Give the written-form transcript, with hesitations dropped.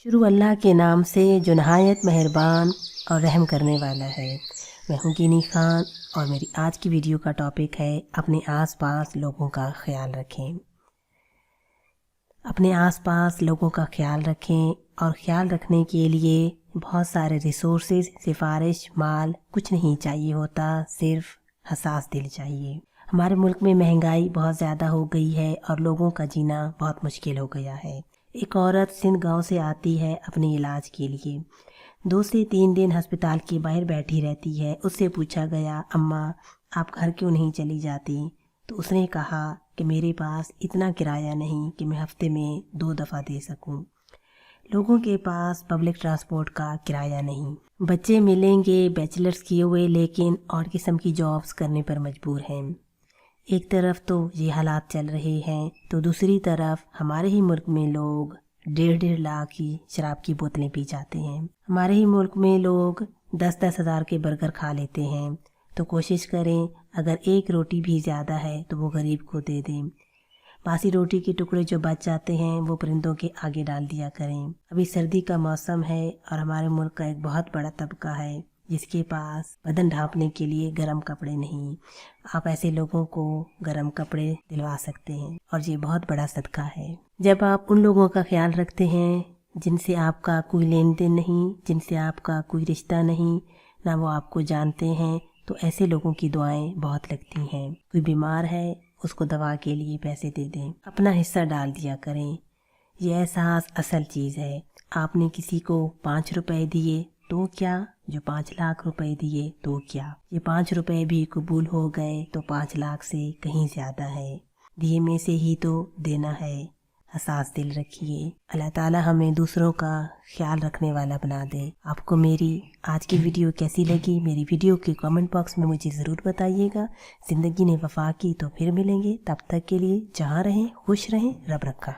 शुरू अल्लाह के नाम से जो नहायत मेहरबान और रहम करने वाला है। मैं हूँ गिनी खान और मेरी आज की वीडियो का टॉपिक है अपने आसपास लोगों का ख्याल रखें। अपने आसपास लोगों का ख्याल रखें और ख्याल रखने के लिए बहुत सारे रिसोर्सेज, सिफारिश, माल कुछ नहीं चाहिए होता, सिर्फ हसास दिल चाहिए। हमारे मुल्क में महंगाई बहुत ज़्यादा हो गई है और लोगों का जीना बहुत मुश्किल हो गया है। एक औरत सिंध गांव से आती है अपने इलाज के लिए। 2 से 3 दिन अस्पताल के बाहर बैठी रहती है। उससे पूछा गया, अम्मा आप घर क्यों नहीं चली जाती? तो उसने कहा कि मेरे पास इतना किराया नहीं कि मैं हफ्ते में 2 दफ़ा दे सकूं। लोगों के पास पब्लिक ट्रांसपोर्ट का किराया नहीं। बच्चे मिलेंगे बैचलर्स किए हुए लेकिन और किस्म की जॉब्स करने पर मजबूर हैं। एक तरफ तो ये हालात चल रहे हैं तो दूसरी तरफ हमारे ही मुल्क में लोग 1.5 लाख की शराब की बोतलें पी जाते हैं। हमारे ही मुल्क में लोग 10-10 हज़ार के बर्गर खा लेते हैं। तो कोशिश करें अगर एक रोटी भी ज़्यादा है तो वो गरीब को दे दें। बासी रोटी के टुकड़े जो बच जाते हैं वो परिंदों के आगे डाल दिया करें। अभी सर्दी का मौसम है और हमारे मुल्क का एक बहुत बड़ा तबका है जिसके पास बदन ढांपने के लिए गर्म कपड़े नहीं। आप ऐसे लोगों को गर्म कपड़े दिलवा सकते हैं और ये बहुत बड़ा सदका है। जब आप उन लोगों का ख्याल रखते हैं जिनसे आपका कोई लेन देन नहीं, जिनसे आपका कोई रिश्ता नहीं, ना वो आपको जानते हैं, तो ऐसे लोगों की दुआएं बहुत लगती हैं। कोई बीमार है उसको दवा के लिए पैसे दे दें, अपना हिस्सा डाल दिया करें। ये एहसास असल चीज़ है। आपने किसी को 5 रुपए दिए तो क्या, जो 5 लाख रुपए दिए तो क्या। ये 5 रुपए भी कबूल हो गए तो 5 लाख से कहीं ज़्यादा है। दिए में से ही तो देना है। हसास दिल रखिए। अल्लाह ताला हमें दूसरों का ख्याल रखने वाला बना दे। आपको मेरी आज की वीडियो कैसी लगी? मेरी वीडियो के कमेंट बॉक्स में मुझे ज़रूर बताइएगा। ज़िंदगी ने वफा की तो फिर मिलेंगे। तब तक के लिए जहाँ रहें खुश रहें, रब रखा।